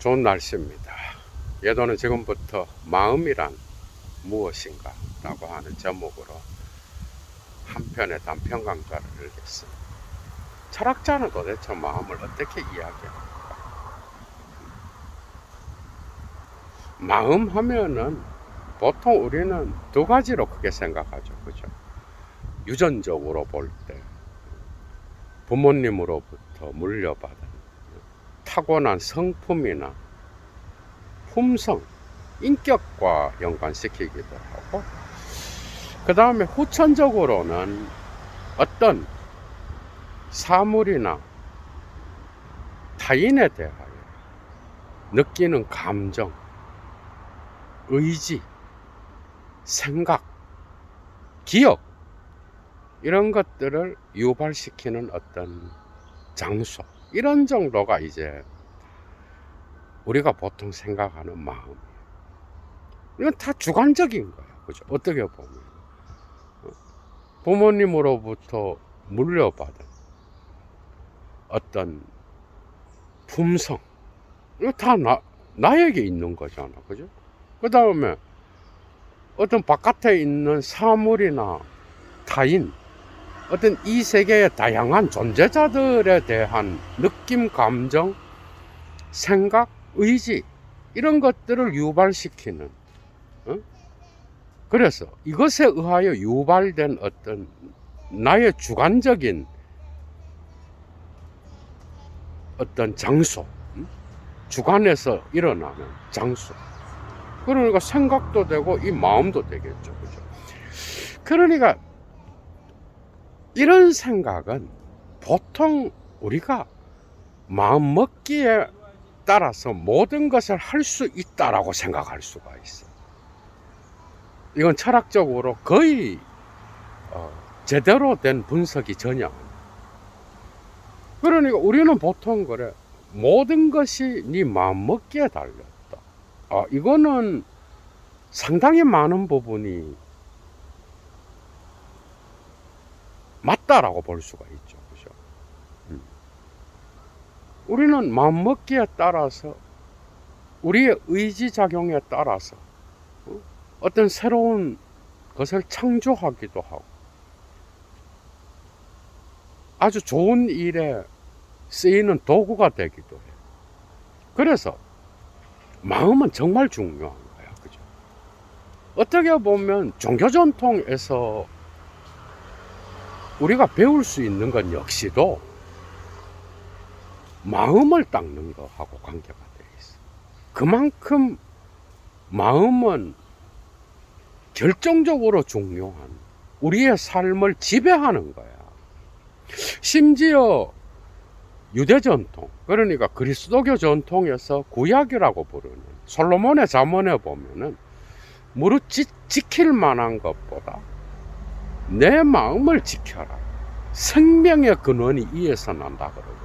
좋은 날씨입니다. 예도는 지금부터 마음이란 무엇인가 라고 하는 제목으로 한 편의 단편 강좌를 열겠습니다. 철학자는 도대체 마음을 어떻게 이야기합니까? 마음 하면은 보통 우리는 두 가지로 크게 생각하죠. 그죠? 유전적으로 볼 때 부모님으로부터 물려받은 타고난 성품이나 품성, 인격과 연관시키기도 하고, 그 다음에 후천적으로는 어떤 사물이나 타인에 대하여 느끼는 감정, 의지, 생각, 기억, 이런 것들을 유발시키는 어떤 장소, 이런 정도가 이제 우리가 보통 생각하는 마음이에요. 이건 다 주관적인 거예요. 그죠? 어떻게 보면 부모님으로부터 물려받은 어떤 품성, 이거 다 나에게 있는 거잖아. 그죠? 그 다음에 어떤 바깥에 있는 사물이나 타인, 어떤 이 세계의 다양한 존재자들에 대한 느낌, 감정, 생각, 의지, 이런 것들을 유발시키는, 그래서 이것에 의하여 유발된 어떤 나의 주관적인 어떤 장소, 주관에서 일어나는 장소, 그러니까 생각도 되고 이 마음도 되겠죠. 그죠? 그러니까 이런 생각은 보통 우리가 마음 먹기에 따라서 모든 것을 할 수 있다라고 생각할 수가 있어. 이건 철학적으로 거의 제대로 된 분석이 전혀 아니야. 그러니까 우리는 보통 그래, 모든 것이 네 마음 먹기에 달렸다. 이거는 상당히 많은 부분이 맞다라고 볼 수가 있죠. 그죠? 우리는 마음 먹기에 따라서, 우리의 의지작용에 따라서 어떤 새로운 것을 창조하기도 하고, 아주 좋은 일에 쓰이는 도구가 되기도 해요. 그래서 마음은 정말 중요한 거야. 그죠? 어떻게 보면 종교 전통에서 우리가 배울 수 있는 건 역시도 마음을 닦는 거하고 관계가 되어 있어. 그만큼 마음은 결정적으로 중요한, 우리의 삶을 지배하는 거야. 심지어 유대 전통, 그러니까 그리스도교 전통에서 구약이라고 부르는 솔로몬의 잠언에 보면은 무릇 지킬 만한 것보다 내 마음을 지켜라, 생명의 근원이 이에서 난다 그러거든.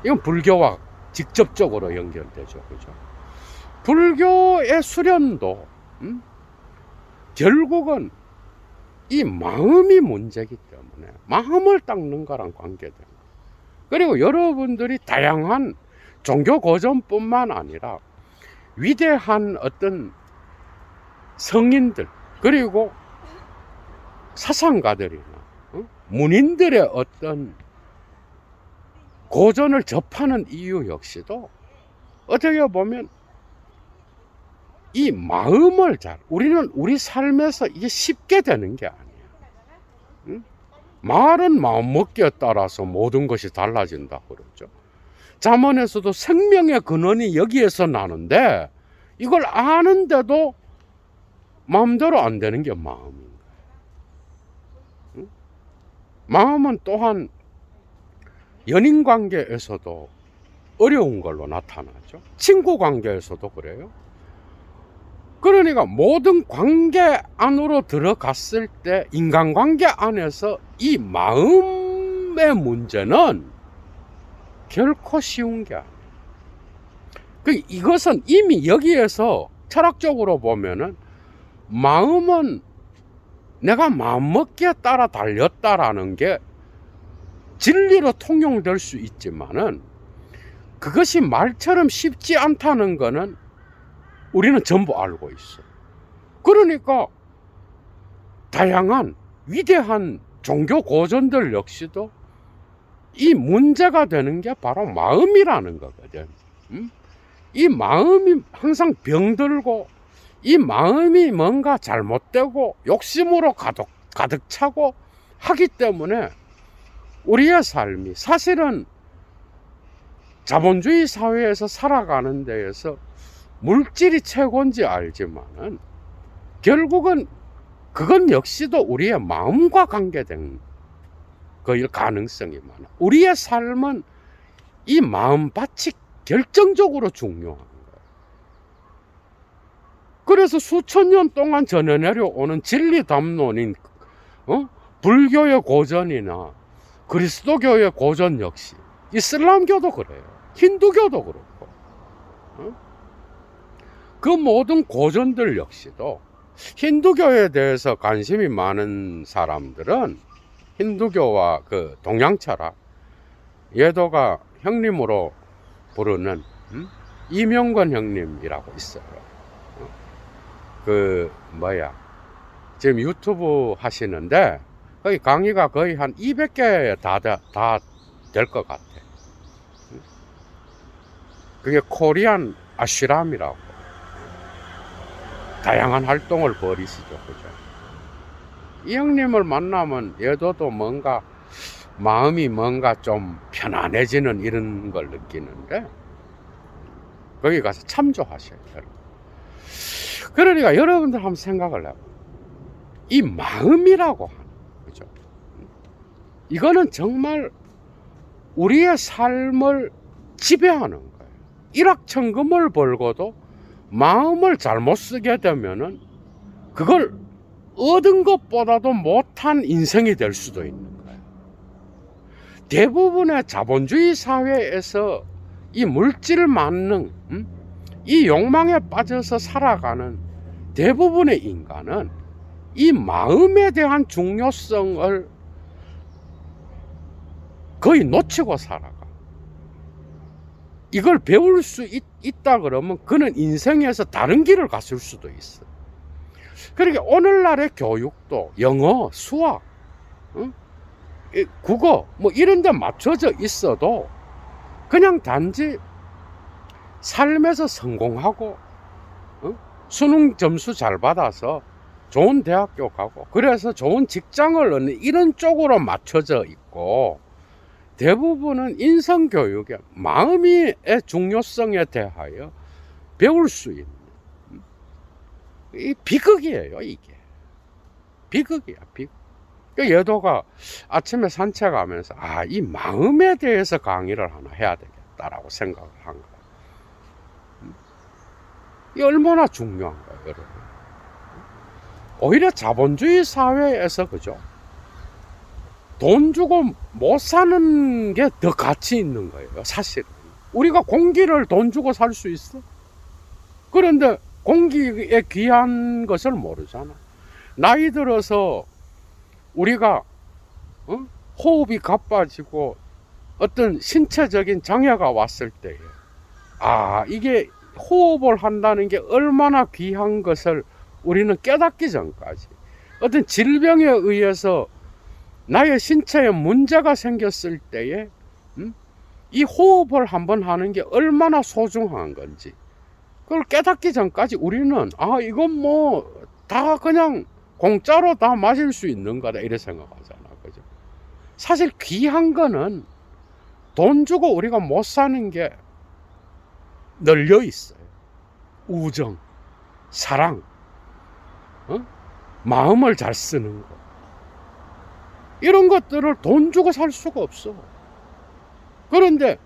이건 불교와 직접적으로 연결되죠. 그죠? 불교의 수련도 결국은 이 마음이 문제이기 때문에 마음을 닦는 거랑 관계된 거예요. 그리고 여러분들이 다양한 종교 고전뿐만 아니라 위대한 어떤 성인들, 그리고 사상가들이나 문인들의 어떤 고전을 접하는 이유 역시도 어떻게 보면 이 마음을 우리는 우리 삶에서 이게 쉽게 되는 게 아니에요. 말은 마음 먹기에 따라서 모든 것이 달라진다 그러죠. 잠언에서도 생명의 근원이 여기에서 나는데, 이걸 아는데도 마음대로 안 되는 게 마음인 거예요. 마음은 또한 연인 관계에서도 어려운 걸로 나타나죠. 친구 관계에서도 그래요. 그러니까 모든 관계 안으로 들어갔을 때 인간관계 안에서 이 마음의 문제는 결코 쉬운 게 아니에요. 이것은 이미 여기에서 철학적으로 보면은 마음은 내가 마음먹기에 따라 달렸다라는 게 진리로 통용될 수 있지만은, 그것이 말처럼 쉽지 않다는 거는 우리는 전부 알고 있어. 그러니까 다양한 위대한 종교 고전들 역시도 이 문제가 되는 게 바로 마음이라는 거거든. 이 마음이 항상 병들고, 이 마음이 뭔가 잘못되고 욕심으로 가득 차고 하기 때문에 우리의 삶이 사실은 자본주의 사회에서 살아가는 데에서 물질이 최고인지 알지만은 결국은 그건 역시도 우리의 마음과 관계된 거일 가능성이 많아. 우리의 삶은 이 마음밭이 결정적으로 중요한 거예요. 그래서 수천 년 동안 전해 내려오는 진리 담론인 불교의 고전이나 그리스도교의 고전 역시, 이슬람교도 그래요. 힌두교도 그렇고, 그 모든 고전들 역시도 힌두교에 대해서 관심이 많은 사람들은 힌두교와 그 동양철학, 예도가 형님으로 부르는 이명건 형님이라고 있어요. 지금 유튜브 하시는데 거기 강의가 거의 한 200개 다 될 것 같아. 그게 코리안 아슈람이라고 다양한 활동을 벌이시죠. 그죠? 이 형님을 만나면 예도도 뭔가 마음이 뭔가 좀 편안해지는 이런 걸 느끼는데 거기 가서 참조하셔야 돼요. 그러니까 여러분들 한번 생각을 해요. 이 마음이라고 하는, 그죠? 이거는 정말 우리의 삶을 지배하는 거예요. 일확천금을 벌고도 마음을 잘못 쓰게 되면은 그걸 얻은 것보다도 못한 인생이 될 수도 있는 거예요. 대부분의 자본주의 사회에서 이 물질 만능, 이 욕망에 빠져서 살아가는 대부분의 인간은 이 마음에 대한 중요성을 거의 놓치고 살아가. 이걸 배울 수 있다 그러면 그는 인생에서 다른 길을 갔을 수도 있어. 그러니까 오늘날의 교육도 영어, 수학, 국어 뭐 이런 데 맞춰져 있어도 그냥 단지 삶에서 성공하고 수능 점수 잘 받아서 좋은 대학교 가고 그래서 좋은 직장을 얻는 이런 쪽으로 맞춰져 있고, 대부분은 인성교육에 마음의 중요성에 대하여 배울 수 있는 이 비극이에요. 이게 비극이야, 비극. 예도가 아침에 산책하면서 이 마음에 대해서 강의를 하나 해야 되겠다라고 생각을 한 거야. 이게 얼마나 중요한 거예요, 여러분. 오히려 자본주의 사회에서, 그죠? 돈 주고 못 사는 게 더 가치 있는 거예요, 사실은. 우리가 공기를 돈 주고 살 수 있어? 그런데 공기에 귀한 것을 모르잖아. 나이 들어서 우리가 호흡이 가빠지고 어떤 신체적인 장애가 왔을 때에 이게 호흡을 한다는 게 얼마나 귀한 것을 우리는 깨닫기 전까지, 어떤 질병에 의해서 나의 신체에 문제가 생겼을 때에 이 호흡을 한번 하는 게 얼마나 소중한 건지 그걸 깨닫기 전까지 우리는 이건 뭐 다 그냥 공짜로 다 마실 수 있는 거다 이렇게 생각하잖아. 그죠? 사실 귀한 거는 돈 주고 우리가 못 사는 게 널려 있어요. 우정, 사랑, 마음을 잘 쓰는 거, 이런 것들을 돈 주고 살 수가 없어. 그런데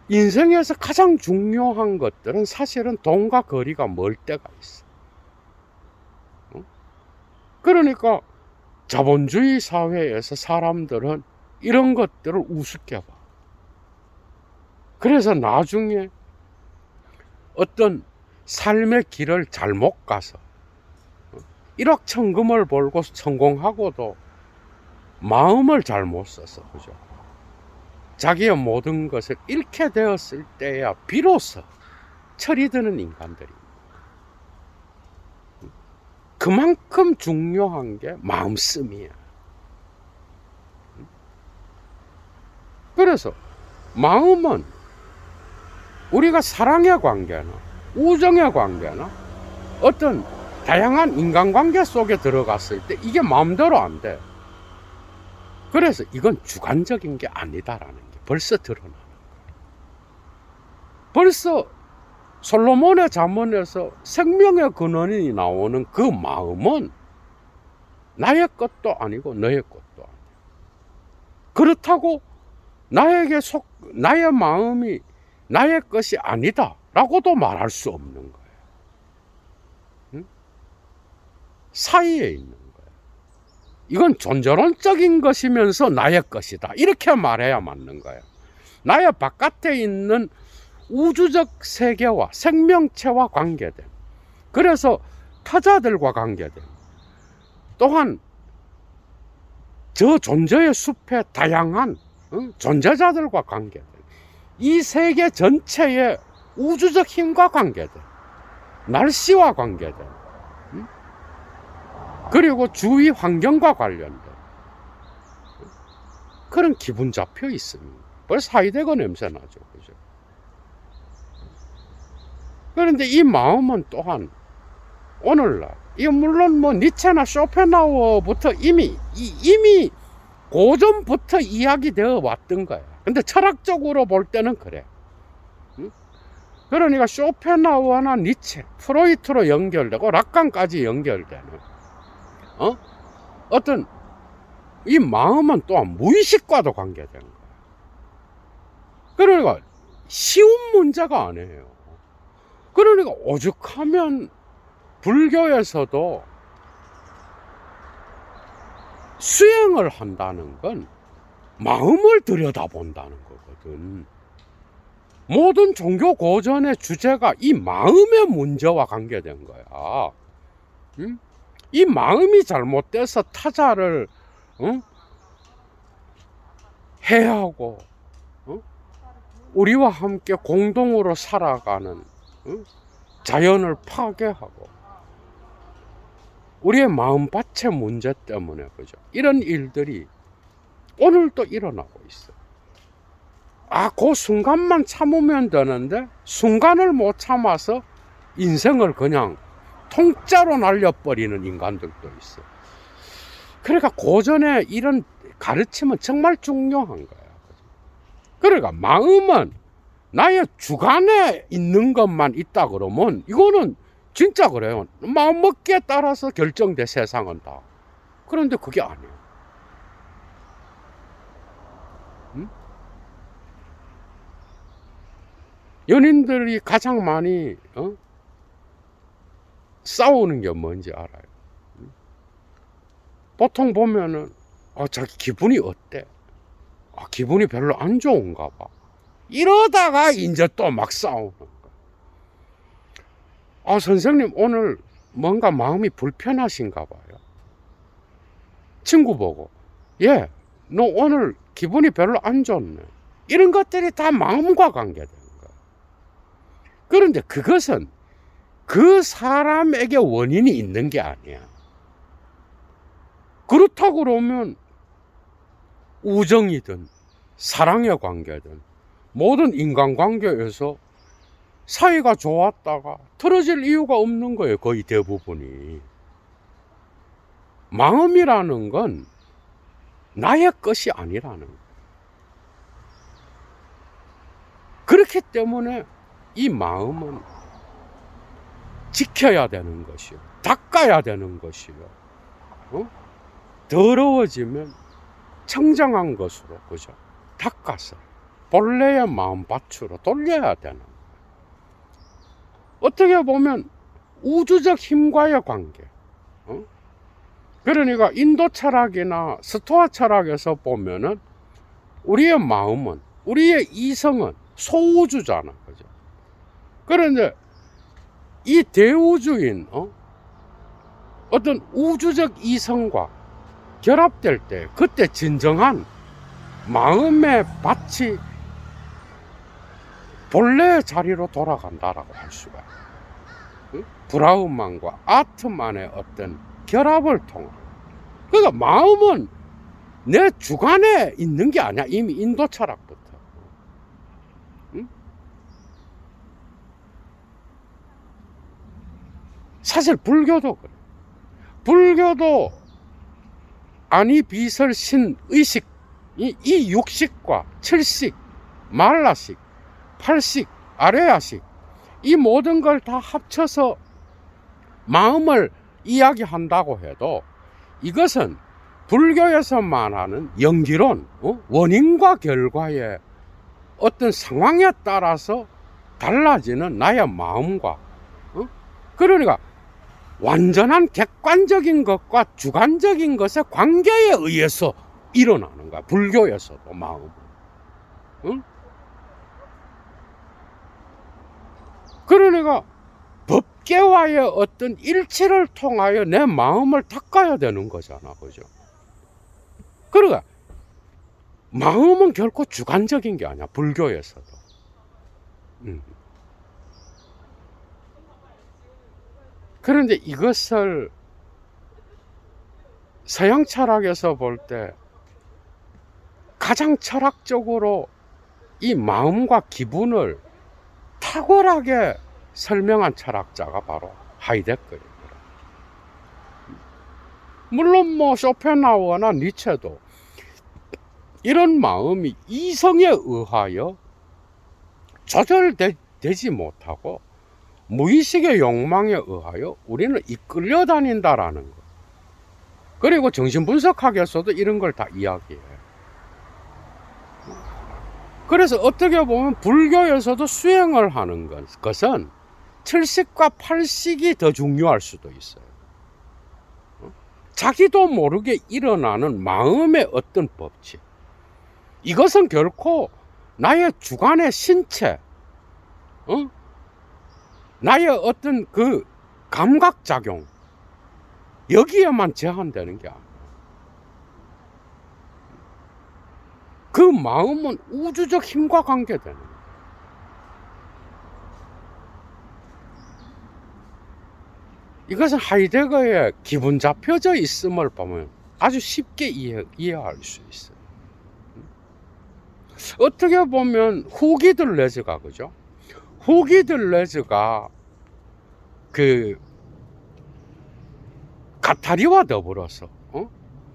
인생에서 가장 중요한 것들은 사실은 돈과 거리가 멀 때가 있어. 그러니까 자본주의 사회에서 사람들은 이런 것들을 우습게 봐. 그래서 나중에 어떤 삶의 길을 잘못 가서 일확천금을 벌고 성공하고도 마음을 잘못 써서, 그죠? 자기의 모든 것을 잃게 되었을 때야 비로소 철이 드는 인간들입니다. 그만큼 중요한 게 마음씀이야. 그래서 마음은 우리가 사랑의 관계나 우정의 관계나 어떤 다양한 인간관계 속에 들어갔을 때 이게 마음대로 안 돼. 그래서 이건 주관적인 게 아니다라는 게 벌써 드러나는 거예요. 벌써 솔로몬의 잠언에서 생명의 근원이 나오는 그 마음은 나의 것도 아니고 너의 것도 아니에요. 그렇다고 나의 마음이 나의 것이 아니다라고도 말할 수 없는 거예요. 응? 사이에 있는 거예요. 이건 존재론적인 것이면서 나의 것이다. 이렇게 말해야 맞는 거예요. 나의 바깥에 있는 우주적 세계와 생명체와 관계된, 그래서 타자들과 관계된, 또한 저 존재의 숲에 다양한 존재자들과 관계된, 이 세계 전체의 우주적 힘과 관계된, 날씨와 관계된, 그리고 주위 환경과 관련된 그런 기분 잡혀 있습니다. 벌써 하이데거 냄새 나죠, 그죠? 그런데 이 마음은 또한 오늘날, 이 물론 뭐 니체나 쇼펜하우어부터 이미 고전부터 이야기되어 왔던 거예요. 근데 철학적으로 볼 때는 그래. 그러니까 쇼펜하우어나 니체, 프로이트로 연결되고 락강까지 연결되는 어떤 이 마음은 또한 무의식과도 관계된 거예요. 그러니까 쉬운 문제가 아니에요. 그러니까 오죽하면 불교에서도 수행을 한다는 건 마음을 들여다본다는 거거든. 모든 종교 고전의 주제가 이 마음의 문제와 관계된 거야. 이 마음이 잘못돼서 타자를 해하고 우리와 함께 공동으로 살아가는 자연을 파괴하고 우리의 마음밭의 문제 때문에, 그죠? 이런 일들이 오늘도 일어나고 있어. 그 순간만 참으면 되는데 순간을 못 참아서 인생을 그냥 통짜로 날려버리는 인간들도 있어. 그러니까 고전의 이런 가르침은 정말 중요한 거야. 그러니까 마음은 나의 주관에 있는 것만 있다 그러면 이거는 진짜 그래요. 마음먹기에 따라서 결정돼, 세상은 다. 그런데 그게 아니에요. 연인들이 가장 많이 싸우는 게 뭔지 알아요? 보통 보면은 자기 기분이 어때? 기분이 별로 안 좋은가 봐. 이러다가 이제 또 막 싸우는 거야. 선생님 오늘 뭔가 마음이 불편하신가 봐요. 친구 보고, 너 오늘 기분이 별로 안 좋네. 이런 것들이 다 마음과 관계된 거야. 그런데 그것은 그 사람에게 원인이 있는 게 아니야. 그렇다고 그러면 우정이든 사랑의 관계든 모든 인간관계에서 사이가 좋았다가 틀어질 이유가 없는 거예요. 거의 대부분이. 마음이라는 건 나의 것이 아니라는 거예요. 그렇기 때문에 이 마음은 지켜야 되는 것이요, 닦아야 되는 것이요, 더러워지면 청정한 것으로, 그죠? 닦아서 본래의 마음밭으로 돌려야 되는 거예요. 어떻게 보면 우주적 힘과의 관계. 그러니까 인도 철학이나 스토아 철학에서 보면은 우리의 마음은, 우리의 이성은 소우주잖아, 그죠? 그런데 이 대우주인 어떤 우주적 이성과 결합될 때, 그때 진정한 마음의 밭이 본래의 자리로 돌아간다라고 할 수가 있어요. 브라운만과 아트만의 어떤 결합을 통한. 그러니까 마음은 내 주관에 있는 게 아니야. 이미 인도 철학부터. 사실 불교도 그래. 불교도 아니 비설신 의식, 이 육식과 칠식, 말라식, 팔식, 아레야식, 이 모든 걸 다 합쳐서 마음을 이야기한다고 해도 이것은 불교에서 말하는 연기론, 원인과 결과의 어떤 상황에 따라서 달라지는 나의 마음과, 그러니까 완전한 객관적인 것과 주관적인 것의 관계에 의해서 일어나는 거야. 불교에서도 마음은. 응? 그러니까 법계와의 어떤 일치를 통하여 내 마음을 닦아야 되는 거잖아. 그죠? 그러니까 마음은 결코 주관적인 게 아니야. 불교에서도. 그런데 이것을 서양 철학에서 볼 때 가장 철학적으로 이 마음과 기분을 탁월하게 설명한 철학자가 바로 하이데거입니다. 물론 뭐 쇼펜하우어나 니체도 이런 마음이 이성에 의하여 조절되지 못하고 무의식의 욕망에 의하여 우리는 이끌려 다닌다라는 것. 그리고 정신분석학에서도 이런 걸 다 이야기해. 그래서 어떻게 보면 불교에서도 수행을 하는 것은 칠식과 팔식이 더 중요할 수도 있어요. 자기도 모르게 일어나는 마음의 어떤 법칙. 이것은 결코 나의 주관의 신체, 나의 어떤 그 감각작용, 여기에만 제한되는 게 아니야. 그 마음은 우주적 힘과 관계되는 거야. 이것은 하이데거의 기분 잡혀져 있음을 보면 아주 쉽게 이해할 수 있어요. 어떻게 보면 후기들레즈가, 그죠? 후기들레즈가 그 가타리와 더불어서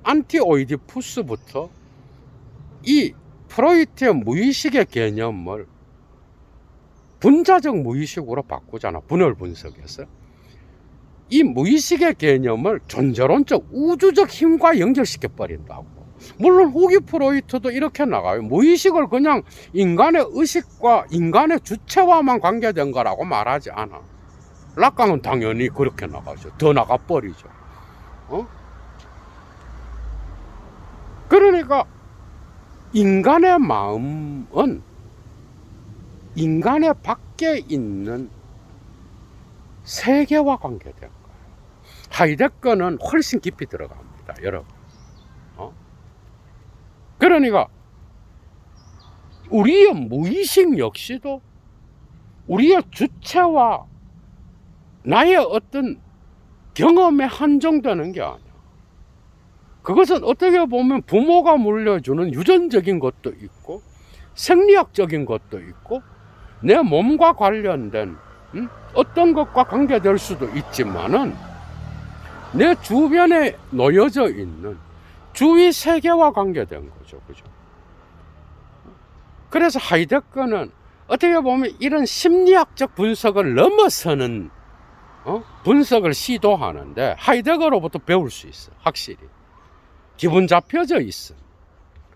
안티오이디푸스부터 이 프로이트의 무의식의 개념을 분자적 무의식으로 바꾸잖아. 분열 분석에서. 이 무의식의 개념을 존재론적 우주적 힘과 연결시켜 버린다고. 물론 후기 프로이트도 이렇게 나가요. 무의식을 그냥 인간의 의식과 인간의 주체와만 관계된 거라고 말하지 않아. 락강은 당연히 그렇게 나가죠. 더 나가버리죠. 그러니까 인간의 마음은 인간의 밖에 있는 세계와 관계된 거예요. 하이데거는 훨씬 깊이 들어갑니다, 여러분. 그러니까 우리의 무의식 역시도 우리의 주체와 나의 어떤 경험에 한정되는 게 아니야. 그것은 어떻게 보면 부모가 물려주는 유전적인 것도 있고 생리학적인 것도 있고 내 몸과 관련된 어떤 것과 관계될 수도 있지만은 내 주변에 놓여져 있는 주위 세계와 관계된 거죠. 그죠? 그래서 하이데거는 어떻게 보면 이런 심리학적 분석을 넘어서는 분석을 시도하는데 하이데거로부터 배울 수 있어. 확실히. 기분 잡혀져 있음.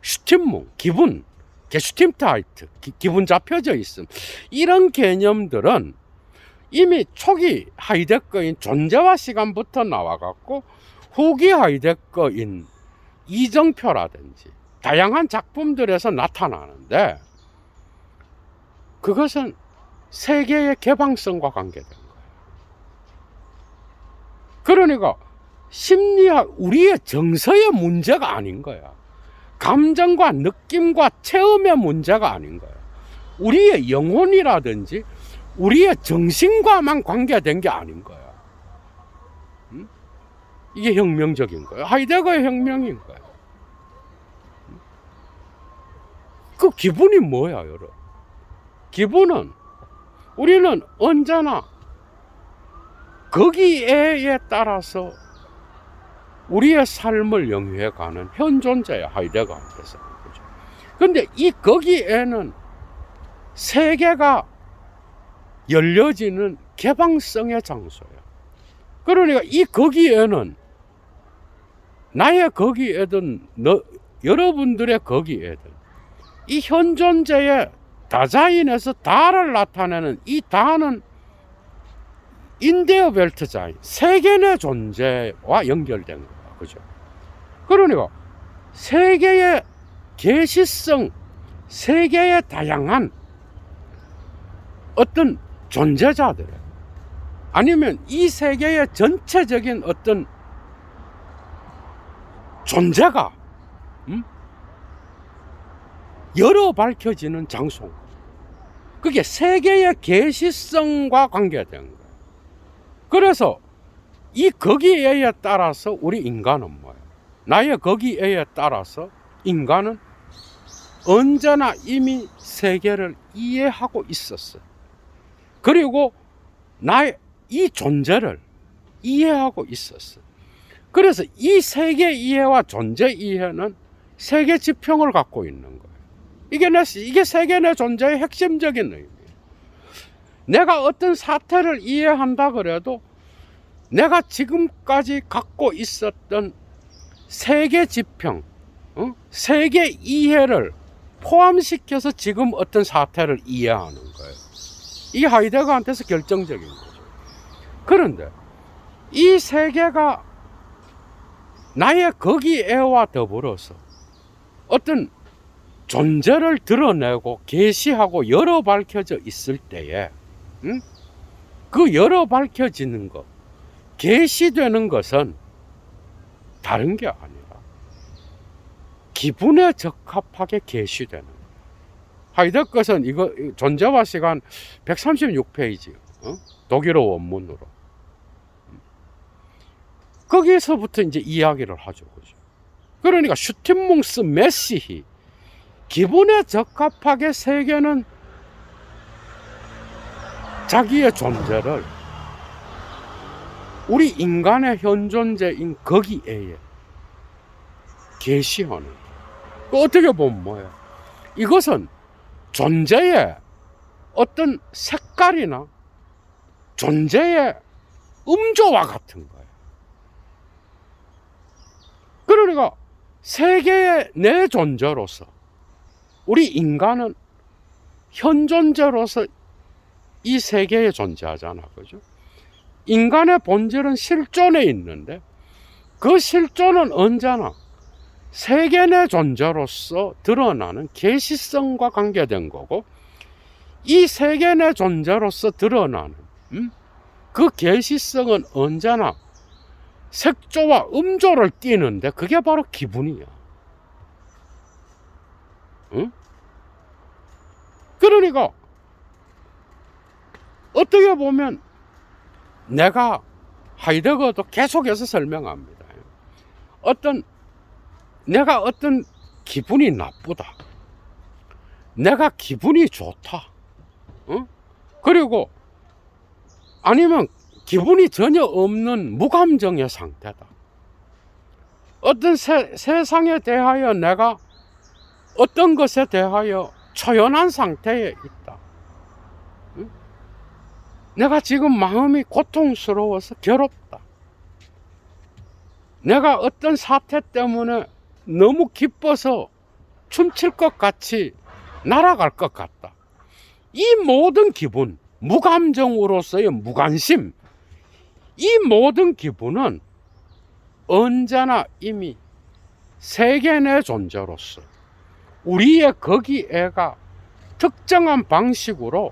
슈팀뭉, 기분, 게슈팀트하이트, 기분 잡혀져 있음. 이런 개념들은 이미 초기 하이데거인 존재와 시간부터 나와갖고 후기 하이데거인 이정표라든지 다양한 작품들에서 나타나는데 그것은 세계의 개방성과 관계된 거예요. 그러니까 심리학, 우리의 정서의 문제가 아닌 거야. 감정과 느낌과 체험의 문제가 아닌 거예요. 우리의 영혼이라든지 우리의 정신과만 관계된 게 아닌 거예요. 이게 혁명적인 거예요. 하이데거의 혁명인 거예요. 그 기분이 뭐야, 여러분? 기분은 우리는 언제나 거기에 따라서 우리의 삶을 영위해가는 현존자야, 하이데거한테서. 그런데 이 거기에는 세계가 열려지는 개방성의 장소야. 그러니까 이 거기에는 나의 거기에든 여러분들의 거기에든 이 현존자의 다자인에서 다를 나타내는 이 다는 인데어 벨트자인 세계 내 존재와 연결된 거야. 그죠? 그러니까 세계의 계시성, 세계의 다양한 어떤 존재자들 아니면 이 세계의 전체적인 어떤 존재가 열어 밝혀지는 장소. 그게 세계의 계시성과 관계된 거예요. 그래서 이 거기에에 따라서 우리 인간은 뭐예요? 나의 거기에에 따라서 인간은 언제나 이미 세계를 이해하고 있었어요. 그리고 나의 이 존재를 이해하고 있었어요. 그래서 이 세계 이해와 존재 이해는 세계 지평을 갖고 있는 거예요. 이게 세계 내 존재의 핵심적인 의미예요. 내가 어떤 사태를 이해한다 그래도 내가 지금까지 갖고 있었던 세계 지평, 세계 이해를 포함시켜서 지금 어떤 사태를 이해하는 거예요. 이게 하이데거한테서 결정적인 거죠. 그런데 이 세계가 나의 거기에와 더불어서 어떤 존재를 드러내고 계시하고 열어 밝혀져 있을 때에 그 열어 밝혀지는 것, 계시되는 것은 다른 게 아니라 기분에 적합하게 계시되는 거예요. 하이데거는 이거 존재와 시간 136페이지 독일어 원문으로 거기에서부터 이제 이야기를 하죠. 그죠? 그러니까 슈티뭉스 메시히 기분에 적합하게 세계는 자기의 존재를 우리 인간의 현존재인 거기에 계시하는 거예요. 어떻게 보면 뭐예요? 이것은 존재의 어떤 색깔이나 존재의 음조와 같은 거예요. 그러니까 세계의 내 존재로서 우리 인간은 현존재로서 이 세계에 존재하잖아. 그죠? 인간의 본질은 실존에 있는데 그 실존은 언제나 세계 내 존재로서 드러나는 계시성과 관계된 거고 이 세계 내 존재로서 드러나는 그 계시성은 언제나 색조와 음조를 띠는데 그게 바로 기분이야. 응? 그러니까 어떻게 보면 내가 하이데거도 계속해서 설명합니다. 내가 어떤 기분이 나쁘다. 내가 기분이 좋다. 그리고 아니면 기분이 전혀 없는 무감정의 상태다. 어떤 세상에 대하여 내가 어떤 것에 대하여 초연한 상태에 있다. 내가 지금 마음이 고통스러워서 괴롭다. 내가 어떤 사태 때문에 너무 기뻐서 춤출 것 같이 날아갈 것 같다. 이 모든 기분, 무감정으로서의 무관심, 이 모든 기분은 언제나 이미 세계 내 존재로서 우리의 거기에가 특정한 방식으로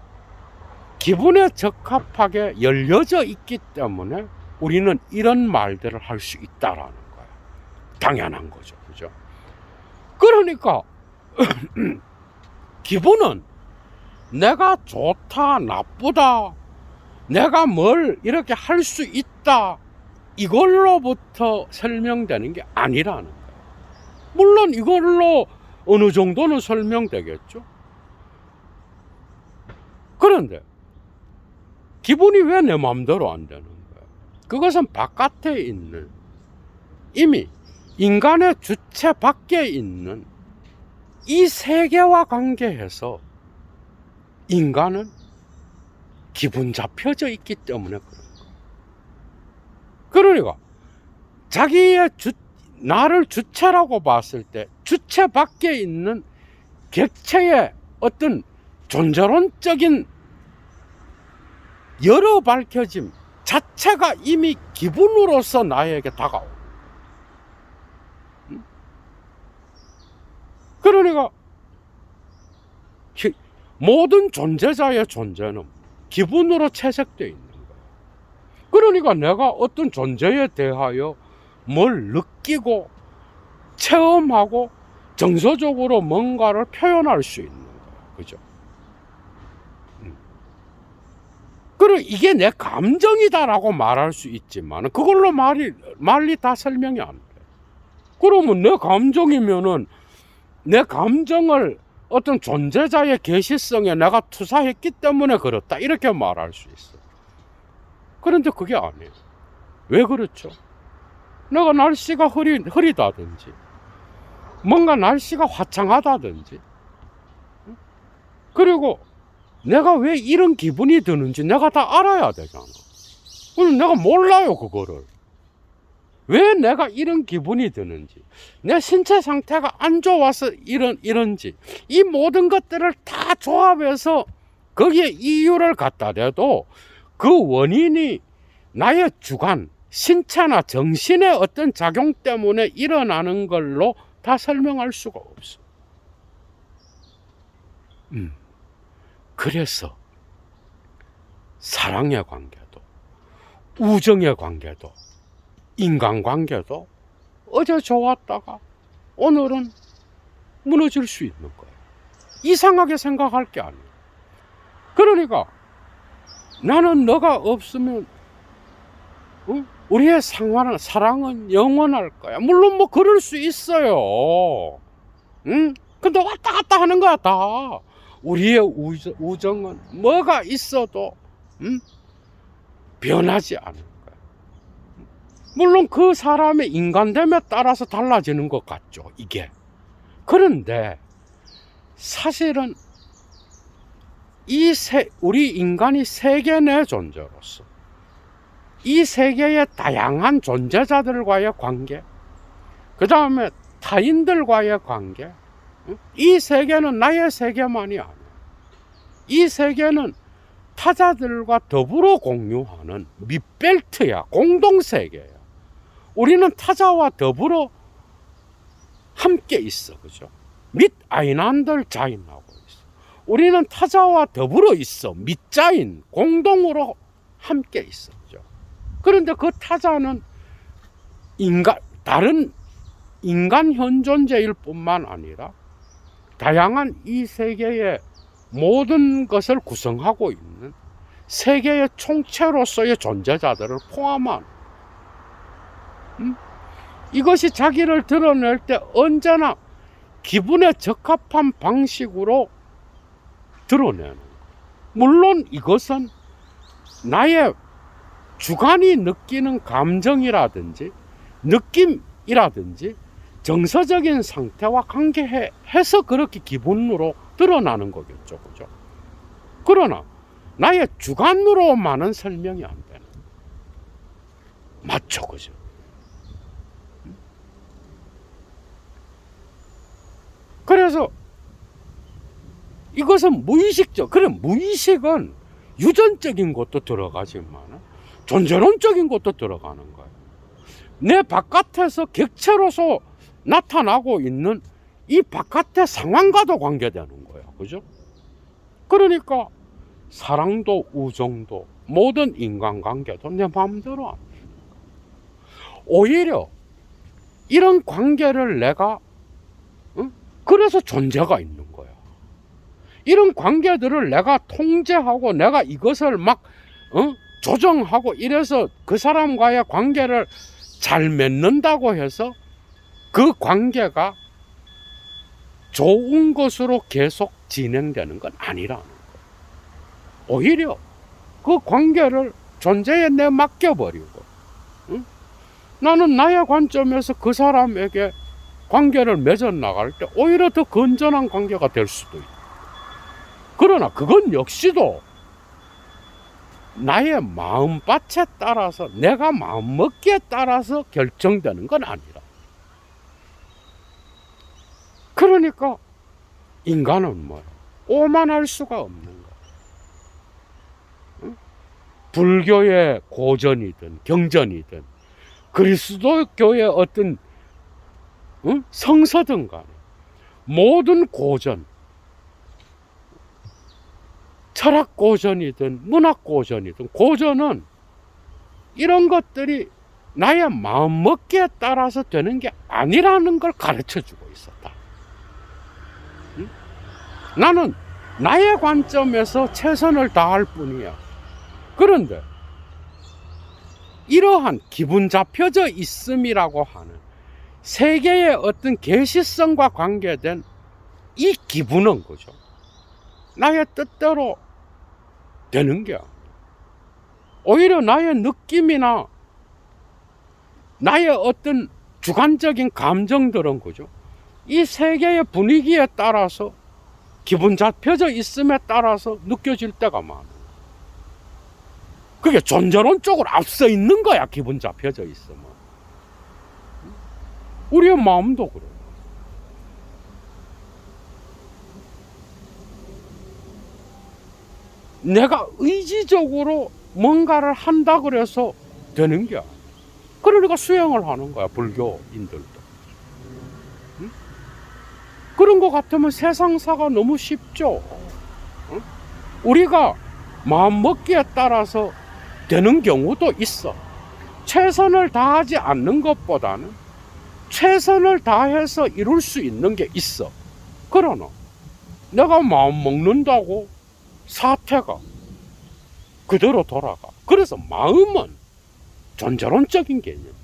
기분에 적합하게 열려져 있기 때문에 우리는 이런 말들을 할 수 있다라는 거예요. 당연한 거죠. 그죠? 그러니까 기분은 내가 좋다, 나쁘다, 내가 뭘 이렇게 할 수 있다, 이걸로부터 설명되는 게 아니라는 거예요. 물론 이걸로 어느 정도는 설명되겠죠. 그런데 기분이 왜 내 마음대로 안 되는 거예요? 그것은 바깥에 있는, 이미 인간의 주체 밖에 있는 이 세계와 관계해서 인간은 기분 잡혀져 있기 때문에 그런 거예요. 그러니까 자기의 나를 주체라고 봤을 때 주체 밖에 있는 객체의 어떤 존재론적인 여러 밝혀짐 자체가 이미 기분으로서 나에게 다가오고, 그러니까 모든 존재자의 존재는 기분으로 채색되어 있는 거예요. 그러니까 내가 어떤 존재에 대하여 뭘 느끼고 체험하고 정서적으로 뭔가를 표현할 수 있는 거예요. 그죠? 그리고 이게 내 감정이다라고 말할 수 있지만 그걸로 말이 다 설명이 안 돼. 그러면 내 감정이면은 내 감정을 어떤 존재자의 계시성에 내가 투사했기 때문에 그렇다, 이렇게 말할 수 있어. 그런데 그게 아니에요. 왜 그렇죠? 내가 날씨가 흐리다든지 뭔가 날씨가 화창하다든지, 그리고 내가 왜 이런 기분이 드는지 내가 다 알아야 되잖아. 그럼 내가 몰라요, 그거를. 왜 내가 이런 기분이 드는지, 내 신체 상태가 안 좋아서 이런지, 이 모든 것들을 다 조합해서 거기에 이유를 갖다 대도 그 원인이 나의 주관, 신체나 정신의 어떤 작용 때문에 일어나는 걸로 다 설명할 수가 없어. 그래서 사랑의 관계도, 우정의 관계도, 인간관계도 어제 좋았다가 오늘은 무너질 수 있는 거예요. 이상하게 생각할 게 아니에요. 그러니까 나는 너가 없으면 우리의 사랑은 영원할 거야. 물론 뭐 그럴 수 있어요. 근데 왔다 갔다 하는 거야 다. 우리의 우정은 뭐가 있어도 변하지 않을 거야. 물론 그 사람의 인간됨에 따라서 달라지는 것 같죠, 이게. 그런데 사실은 우리 인간이 세계 내 존재로서 이 세계의 다양한 존재자들과의 관계, 그 다음에 타인들과의 관계, 이 세계는 나의 세계만이 아니야. 이 세계는 타자들과 더불어 공유하는 밑벨트야, 공동세계야. 우리는 타자와 더불어 함께 있어, 그죠? mit einander 자인하고 있어. 우리는 타자와 더불어 있어, 밑자인, 공동으로 함께 있어, 그죠? 그런데 그 타자는 다른 인간 현존재일 뿐만 아니라 다양한 이 세계의 모든 것을 구성하고 있는 세계의 총체로서의 존재자들을 포함한, 이것이 자기를 드러낼 때 언제나 기분에 적합한 방식으로 드러내는 거예요. 물론 이것은 나의 주관이 느끼는 감정이라든지 느낌이라든지 정서적인 상태와 관계해서 그렇게 기분으로 드러나는 거겠죠, 그죠? 그러나 나의 주관으로만은 설명이 안 되는, 맞죠, 그죠? 그래서 이것은 무의식적, 그래, 무의식은 유전적인 것도 들어가지만 존재론적인 것도 들어가는 거예요. 내 바깥에서 객체로서 나타나고 있는 이 바깥의 상황과도 관계되는 거예요, 그죠? 그러니까 사랑도 우정도 모든 인간관계도 내 마음대로 안 돼. 오히려 이런 관계를 내가 그래서 존재가 있는 거야. 이런 관계들을 내가 통제하고 내가 이것을 막 조정하고 이래서 그 사람과의 관계를 잘 맺는다고 해서 그 관계가 좋은 것으로 계속 진행되는 건 아니라는 거예요. 오히려 그 관계를 존재에 내 맡겨버리고 나는 나의 관점에서 그 사람에게 관계를 맺어 나갈 때 오히려 더 건전한 관계가 될 수도 있다. 그러나 그건 역시도 나의 마음밭에 따라서 내가 마음먹기에 따라서 결정되는 건 아니라. 그러니까 인간은 뭐야? 오만할 수가 없는 거야. 불교의 고전이든 경전이든 그리스도교의 어떤 성서든 간에 모든 고전, 철학 고전이든 문학 고전이든 고전은 이런 것들이 나의 마음먹기에 따라서 되는 게 아니라는 걸 가르쳐주고 있었다. 나는 나의 관점에서 최선을 다할 뿐이야. 그런데 이러한 기분 잡혀져 있음이라고 하는 세계의 어떤 계시성과 관계된 이 기분은 거죠. 나의 뜻대로 되는 게 아니야. 오히려 나의 느낌이나 나의 어떤 주관적인 감정들은 거죠. 이 세계의 분위기에 따라서 기분 잡혀져 있음에 따라서 느껴질 때가 많아. 그게 존재론적으로 앞서 있는 거야. 기분 잡혀져 있으면. 우리의 마음도 그래. 내가 의지적으로 뭔가를 한다 그래서 되는 게 아니야. 그러니까 수행을 하는 거야. 불교인들도. 그런 것 같으면 세상사가 너무 쉽죠. 우리가 마음먹기에 따라서 되는 경우도 있어. 최선을 다하지 않는 것보다는 최선을 다해서 이룰 수 있는 게 있어. 그러나 내가 마음 먹는다고 사태가 그대로 돌아가. 그래서 마음은 존재론적인 개념이야.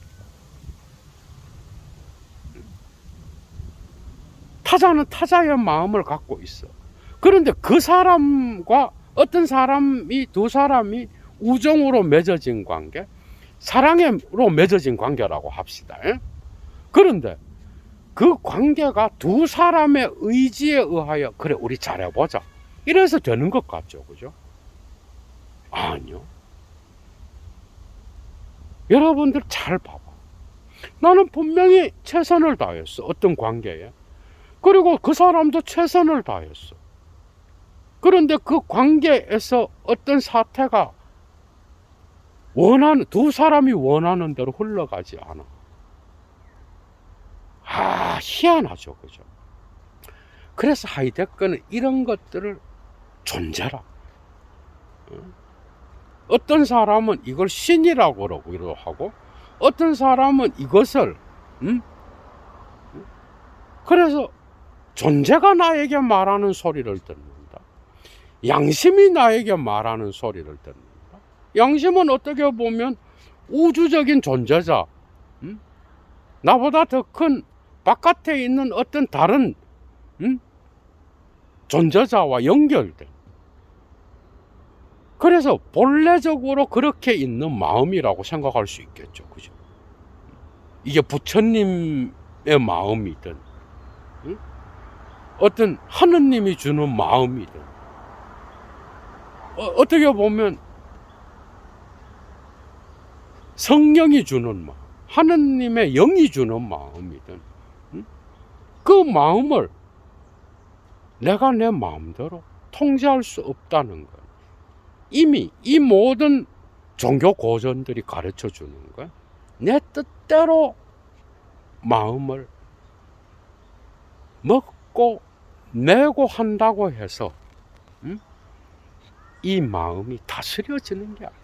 타자는 타자의 마음을 갖고 있어. 그런데 그 사람과 어떤 사람이, 두 사람이 우정으로 맺어진 관계, 사랑으로 맺어진 관계라고 합시다. 그런데 그 관계가 두 사람의 의지에 의하여 그래 우리 잘해보자 이래서 되는 것 같죠. 그죠? 아니요. 여러분들 잘 봐봐. 나는 분명히 최선을 다했어. 어떤 관계에. 그리고 그 사람도 최선을 다했어. 그런데 그 관계에서 어떤 사태가 두 사람이 원하는 대로 흘러가지 않아. 희한하죠. 그죠? 그래서 하이데거는 이런 것들을 존재라. 어떤 사람은 이걸 신이라고 그러기도 하고, 어떤 사람은 이것을, 그래서 존재가 나에게 말하는 소리를 듣는다. 양심이 나에게 말하는 소리를 듣는다. 양심은 어떻게 보면 우주적인 존재자, 나보다 더 큰 바깥에 있는 어떤 다른 존재자와 연결돼. 그래서 본래적으로 그렇게 있는 마음이라고 생각할 수 있겠죠. 그죠? 이게 부처님의 마음이든, 어떤 하느님이 주는 마음이든, 어떻게 보면 성령이 주는 마음, 하느님의 영이 주는 마음이든, 그 마음을 내가 내 마음대로 통제할 수 없다는 것. 이미 이 모든 종교 고전들이 가르쳐 주는 것. 내 뜻대로 마음을 먹고 내고 한다고 해서 이 마음이 다스려지는 게 아니에요.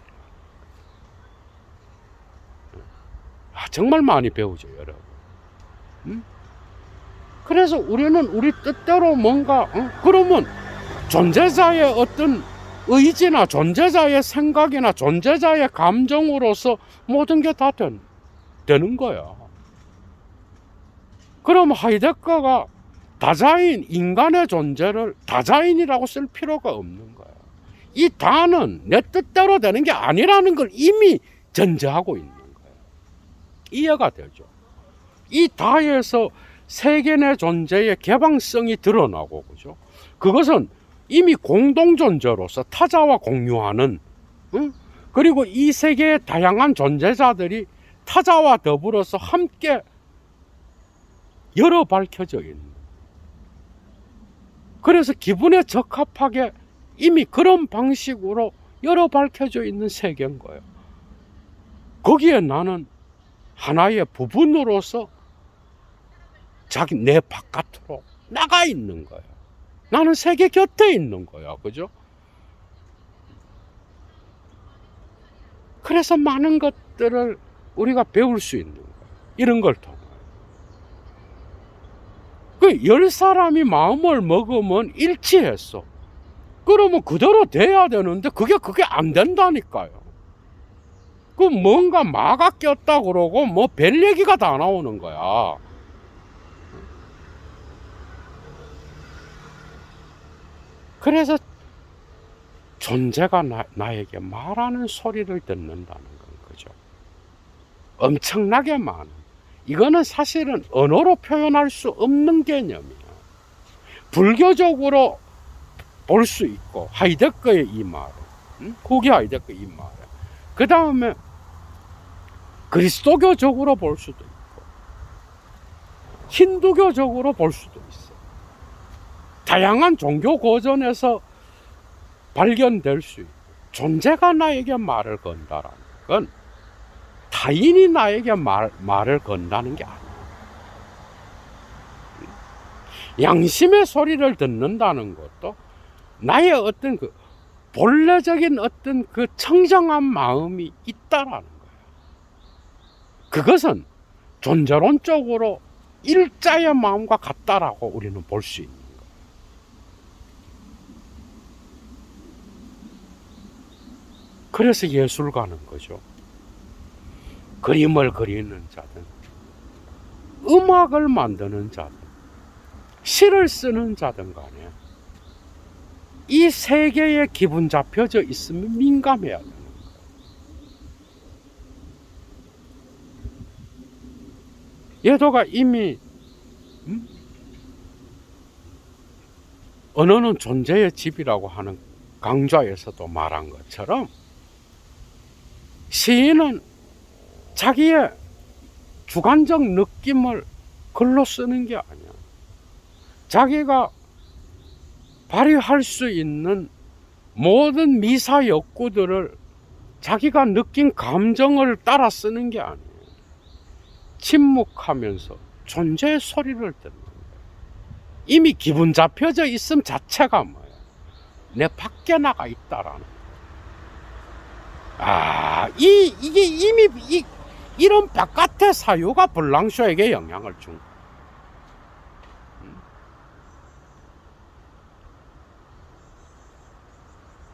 정말 많이 배우죠, 여러분. 그래서 우리는 우리 뜻대로 뭔가 그러면 존재자의 어떤 의지나 존재자의 생각이나 존재자의 감정으로서 모든 게 다 되는 거야. 그럼 하이데거가 다자인, 인간의 존재를 다자인이라고 쓸 필요가 없는 거야. 이 다는 내 뜻대로 되는 게 아니라는 걸 이미 전제하고 있는 거야. 이해가 되죠? 이 다에서 세계 내 존재의 개방성이 드러나고, 그죠? 그것은 이미 공동존재로서 타자와 공유하는, 그리고 이 세계의 다양한 존재자들이 타자와 더불어서 함께 열어 밝혀져 있는, 그래서 기분에 적합하게 이미 그런 방식으로 열어 밝혀져 있는 세계인 거예요. 거기에 나는 하나의 부분으로서 내 바깥으로 나가 있는 거예요. 나는 세계 곁에 있는 거야. 그죠? 그래서 많은 것들을 우리가 배울 수 있는 거예요. 이런 걸 통해. 10사람이 마음을 먹으면 일치했어. 그러면 그대로 돼야 되는데 그게 안 된다니까요. 뭔가 마가 꼈다 그러고 뭐 별 얘기가 다 나오는 거야. 그래서 존재가 나에게 말하는 소리를 듣는다는 건 거죠. 엄청나게 많은. 이거는 사실은 언어로 표현할 수 없는 개념이야. 불교적으로 볼 수 있고, 하이데거의 이 말을, 후기 하이데거 이 말을. 그 다음에 그리스도교적으로 볼 수도 있고, 힌두교적으로 볼 수도 있어. 다양한 종교 고전에서 발견될 수 있고, 존재가 나에게 말을 건다라는 건 타인이 나에게 말을 건다는 게 아니야. 양심의 소리를 듣는다는 것도 나의 어떤 그 본래적인 어떤 그 청정한 마음이 있다라는 거예요. 그것은 존재론적으로 일자의 마음과 같다라고 우리는 볼 수 있는 거예요. 그래서 예술가는 거죠. 그림을 그리는 자든, 음악을 만드는 자든, 시를 쓰는 자든 간에 이 세계에 기분 잡혀져 있으면 민감해야 되는 거예요. 예도가 이미 언어는 존재의 집이라고 하는 강좌에서도 말한 것처럼 시인은 자기의 주관적 느낌을 글로 쓰는 게 아니야. 자기가 발휘할 수 있는 모든 미사 욕구들을 자기가 느낀 감정을 따라 쓰는 게 아니에요. 침묵하면서 존재의 소리를 듣는 거예요. 이미 기분 잡혀져 있음 자체가 뭐예요? 내 밖에 나가 있다라는 거예요. 이게 이미 이런 바깥의 사유가 블랑쇼에게 영향을 준 거예요.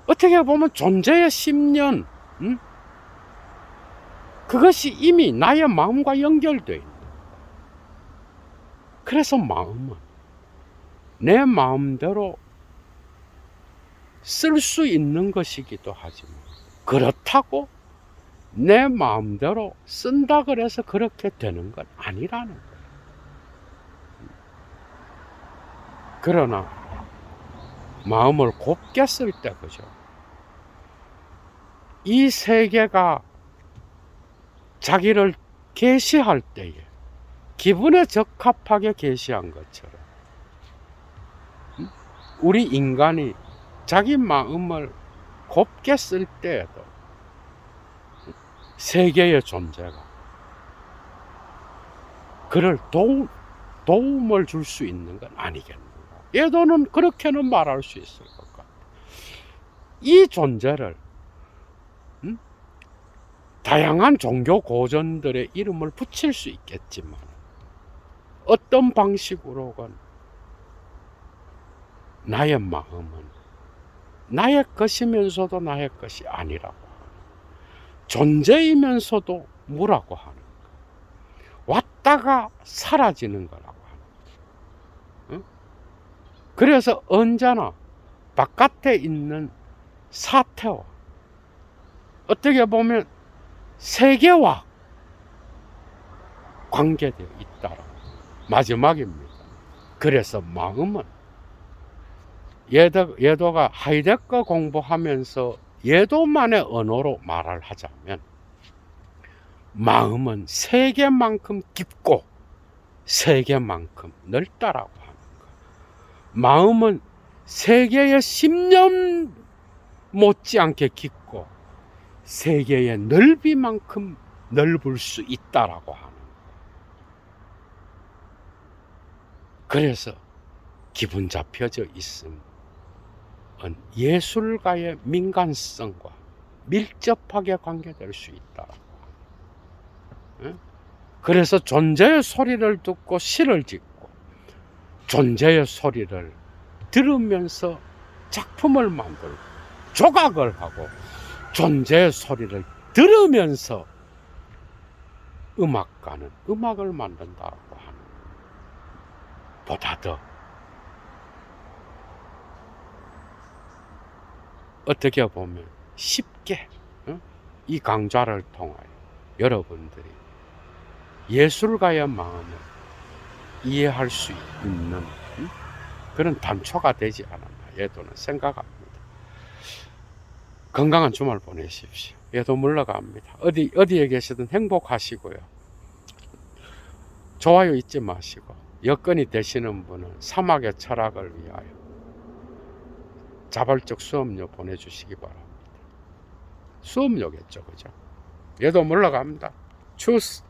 어떻게 보면 존재의 심년, 그것이 이미 나의 마음과 연결되어 있는 거예요. 그래서 마음은 내 마음대로 쓸 수 있는 것이기도 하지만, 그렇다고 내 마음대로 쓴다 그래서 그렇게 되는 건 아니라는 거예요. 그러나 마음을 곱게 쓸 때, 그죠? 이 세계가 자기를 계시할 때에 기분에 적합하게 계시한 것처럼 우리 인간이 자기 마음을 곱게 쓸 때에도 세계의 존재가 그를 도움을 줄 수 있는 건 아니겠는가. 예도는 그렇게는 말할 수 있을 것 같아요. 이 존재를 다양한 종교 고전들의 이름을 붙일 수 있겠지만 어떤 방식으로건 나의 마음은 나의 것이면서도 나의 것이 아니라고 하는, 존재이면서도 무라고 하는, 왔다가 사라지는 거라고 하는 거죠. 응? 그래서 언제나 바깥에 있는 사태와 어떻게 보면 세계와 관계되어 있다라고. 마지막입니다. 그래서 마음은 예도가 하이데거 공부하면서 예도만의 언어로 말을 하자면 마음은 세계만큼 깊고 세계만큼 넓다라고 하는 거. 마음은 세계의 10년 못지않게 깊고 세계의 넓이만큼 넓을 수 있다라고 하는 거. 그래서 기분 잡혀져 있음은 예술가의 민간성과 밀접하게 관계될 수 있다라고. 그래서 존재의 소리를 듣고 시를 짓고 존재의 소리를 들으면서 작품을 만들고 조각을 하고 존재의 소리를 들으면서 음악가는 음악을 만든다고 하는 보다 더 어떻게 보면 쉽게 이 강좌를 통하여 여러분들이 예술가의 마음을 이해할 수 있는 그런 단초가 되지 않았나 예도는 생각합니다. 건강한 주말 보내십시오. 예도 물러갑니다. 어디에 계시든 행복하시고요. 좋아요 잊지 마시고 여건이 되시는 분은 사막의 철학을 위하여 자발적 수업료 보내주시기 바랍니다. 수업료겠죠, 그죠? 예도 물러갑니다. 추스.